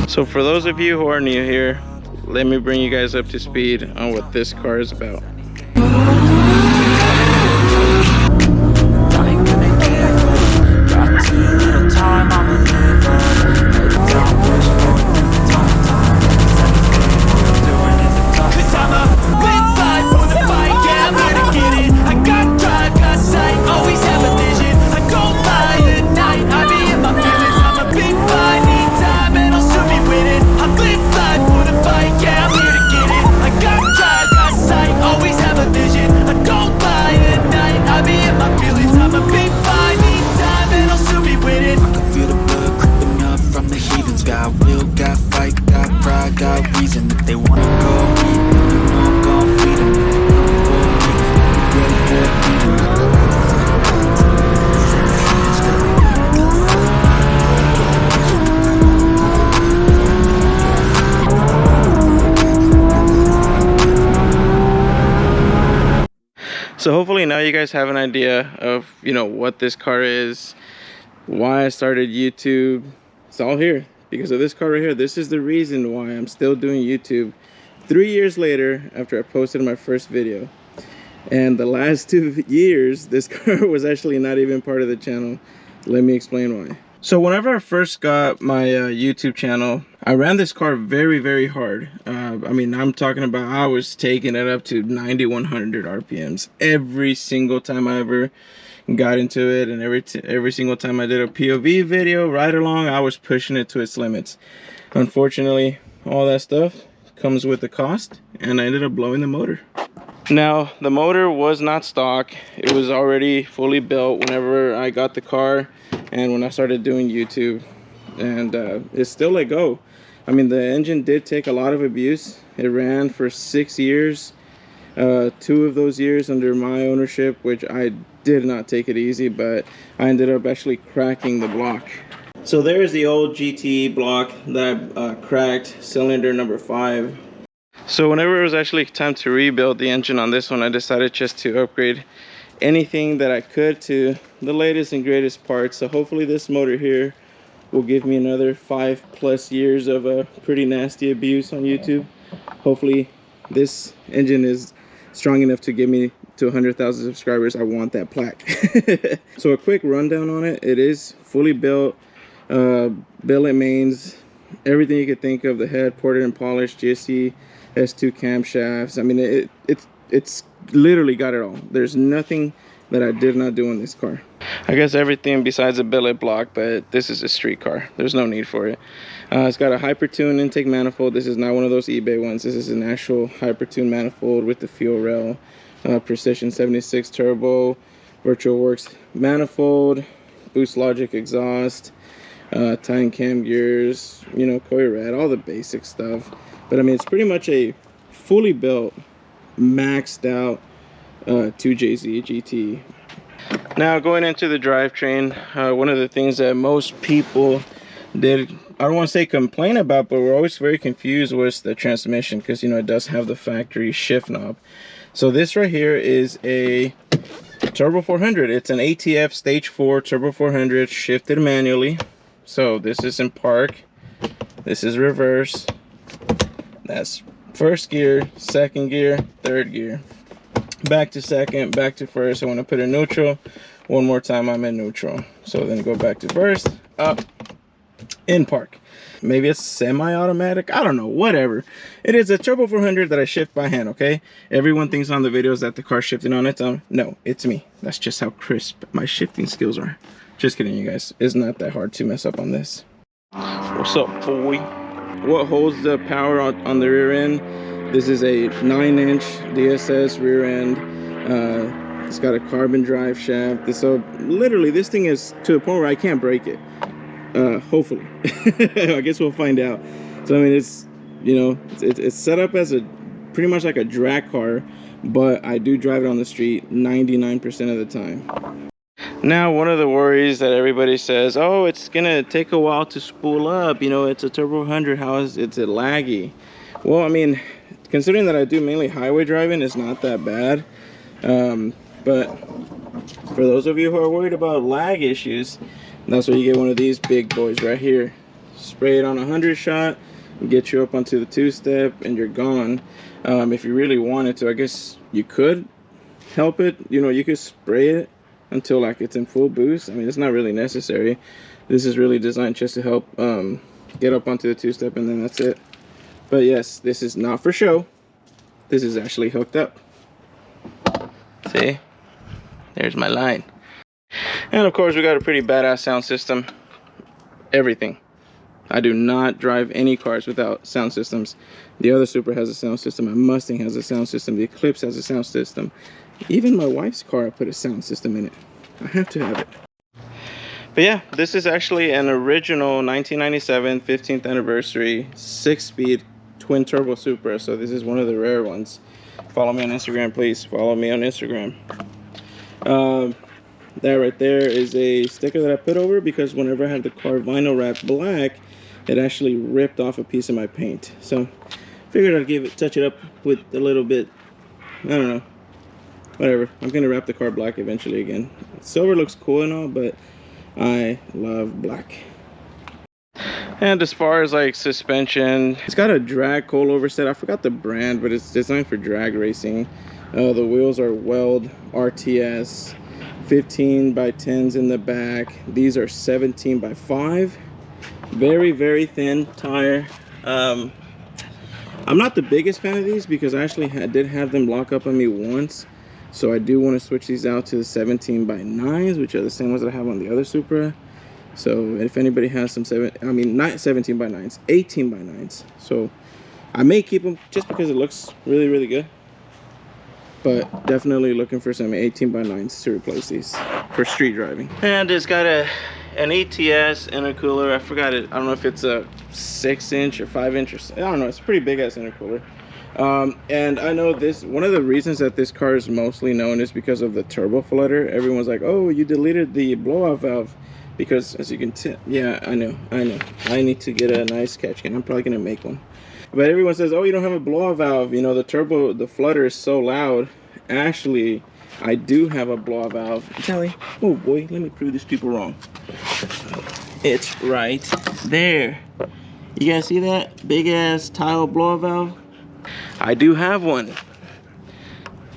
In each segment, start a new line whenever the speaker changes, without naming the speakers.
So for those of you who are new here, let me bring you guys up to speed on what this car is about. So hopefully now you guys have an idea of, you know, what this car is, why I started YouTube. It's all here because of this car right here. This is the reason why I'm still doing YouTube 3 years later after I posted my first video. And the last 2 years, this car was actually not even part of the channel. Let me explain why. So whenever I first got my YouTube channel, I ran this car very hard. I mean, I'm talking about I was taking it up to 9100 RPMs every single time I ever got into it, and every single time I did a POV video ride along, I was pushing it to its limits. Unfortunately, all that stuff comes with a cost, and I ended up blowing the motor. Now, the motor was not stock. It was already fully built whenever I got the car and when I started doing YouTube, and it's still let go. I mean, the engine did take a lot of abuse. It ran for 6 years, 2 of those years under my ownership, which I did not take it easy, but I ended up actually cracking the block. So there's the old GT block that I cracked, cylinder number 5. So whenever it was actually time to rebuild the engine on this one, I decided just to upgrade anything that I could to the latest and greatest parts. So hopefully this motor here will give me another 5+ years of a pretty nasty abuse on YouTube. Hopefully this engine is strong enough to get me to 100,000 subscribers. I want that plaque. So a quick rundown on it. It is fully built, billet mains, everything you could think of, the head ported and polished, GSC S2 camshafts. I mean, it's literally got it all. There's nothing that I did not do on this car. I guess everything besides a billet block, but this is a street car. There's no need for it. It's got a Hypertune intake manifold. This is not one of those eBay ones. This is an actual Hypertune manifold with the fuel rail, Precision 76 turbo, Virtual Works manifold, Boost Logic exhaust, Titan cam gears, you know, coil rad, all the basic stuff. But I mean, it's pretty much a fully built, maxed out 2JZ GT. Now going into the drivetrain, one of the things that most people did, I don't want to say complain about, but we're always very confused, was the transmission, because, you know, it does have the factory shift knob. So this right here is a Turbo 400. It's an ATF Stage 4 Turbo 400 shifted manually. So this is in park, this is reverse, that's first gear, second gear, third gear, back to second, back to first. I want to put in neutral. One more time I'm in neutral. So then go back to first, up, in park. Maybe it's semi-automatic, I don't know, whatever. It is a Turbo 400 that I shift by hand, okay? Everyone thinks on the videos that the car's shifting on its own. No, it's me. That's just how crisp my shifting skills are. Just kidding, you guys. It's not that hard to mess up on this. What's up, boy? What holds the power on the rear end? This is a 9-inch DSS rear end. It's got a carbon drive shaft. So literally this thing is to a point where I can't break it. Hopefully. I guess we'll find out. So I mean, it's, you know, it's set up as a pretty much like a drag car, but I do drive it on the street 99% of the time. Now, one of the worries that everybody says, oh, it's gonna take a while to spool up, you know, it's a Turbo 100, how is it laggy? Well, I mean, considering that I do mainly highway driving, it's not that bad. But for those of you who are worried about lag issues, that's where you get one of these big boys right here. spray it on 100 shot, get you up onto the 2-step, and you're gone. If you really wanted to, I guess you could help it. You know, you could spray it until like it's in full boost. I mean, it's not really necessary. This is really designed just to help get up onto the 2-step, and then that's it. But yes, this is not for show. This is actually hooked up. See, there's my line. And of course, we got a pretty badass sound system. Everything. I do not drive any cars without sound systems. The other Supra has a sound system. My Mustang has a sound system. The Eclipse has a sound system. Even my wife's car, I put a sound system in it. I have to have it. But yeah, this is actually an original 1997 15th anniversary 6-speed twin turbo Supra. So this is one of the rare ones. Follow me on Instagram, please. Follow me on Instagram. That right there is a sticker that I put over because whenever I had the car vinyl wrapped black, it actually ripped off a piece of my paint. So figured I'd touch it up with a little bit, I don't know, whatever. I'm gonna wrap the car black eventually again. Silver looks cool and all, but I love black. And as far as like suspension, it's got a drag coilover set. I forgot the brand, but it's designed for drag racing. The wheels are Weld RTS, 15 by 10s in the back. These are 17 by 5. Very, very thin tire. I'm not the biggest fan of these because I actually did have them lock up on me once. So I do want to switch these out to the 17 by 9s, which are the same ones that I have on the other Supra. So if anybody has some not 17 by 9s, 18 by 9s. So I may keep them just because it looks really, really good. But definitely looking for some 18 by 9s to replace these for street driving. And it's got an ETS intercooler. I forgot it. I don't know if it's a 6-inch or 5-inch or I don't know. It's a pretty big ass intercooler. And I know this, one of the reasons that this car is mostly known is because of the turbo flutter. Everyone's like, oh, you deleted the blowout valve. Because as you can tell, yeah, I know. I need to get a nice catch can. I'm probably gonna make one. But everyone says, oh, you don't have a blowout valve. You know, the flutter is so loud. Actually, I do have a blowout valve. Kelly, oh boy, let me prove these people wrong. It's right there. You guys see that big ass tile blowout valve? I do have one.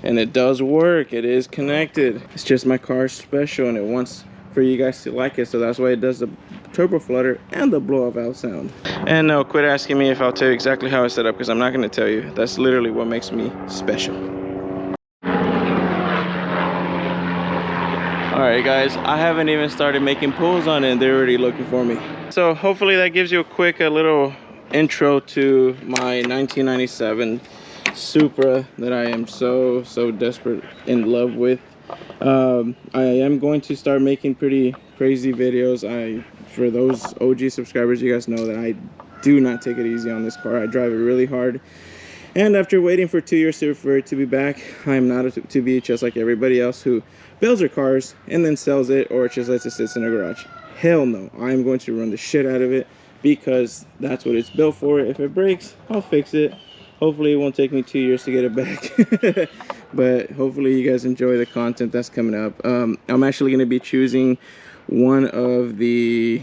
And it does work. It is connected. It's just my car's special and it wants for you guys to like it, so that's why it does the turbo flutter and the blowout valve sound. And no, quit asking me if I'll tell you exactly how it's set up, because I'm not going to tell you. That's literally what makes me special. Alright guys, I haven't even started making pulls on it and they're already looking for me. So hopefully that gives you a little intro to my 1997 Supra that I am so desperate in love with. I am going to start making pretty crazy videos. For those OG subscribers, you guys know that I do not take it easy on this car. I drive it really hard. And after waiting for 2 years for it to be back, I am not to be just like everybody else who builds their cars and then sells it or just lets it sit in a garage. Hell no. I am going to run the shit out of it because that's what it's built for. If it breaks, I'll fix it. Hopefully it won't take me 2 years to get it back. But hopefully you guys enjoy the content that's coming up. I'm actually going to be choosing one of the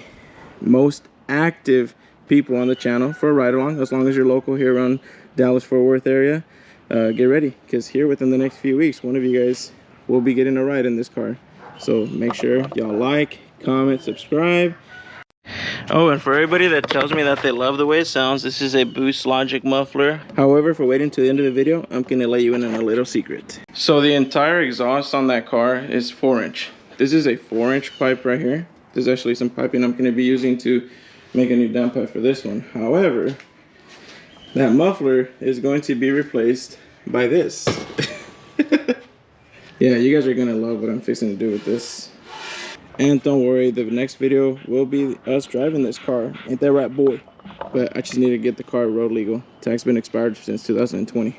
most active people on the channel for a ride along, as long as you're local here around Dallas-Fort Worth area. Get ready, because here within the next few weeks, one of you guys will be getting a ride in this car. So make sure y'all like, comment, subscribe. Oh, and for everybody that tells me that they love the way it sounds, this is a Boost Logic muffler. However, for waiting to the end of the video, I'm going to let you in on a little secret. So the entire exhaust on that car is 4-inch. This is a 4-inch pipe right here. There's actually some piping I'm going to be using to make a new downpipe for this one. However, that muffler is going to be replaced by this. Yeah, you guys are going to love what I'm fixing to do with this. And don't worry, the next video will be us driving this car. Ain't that right, boy? But I just need to get the car road legal. Tag's been expired since 2020.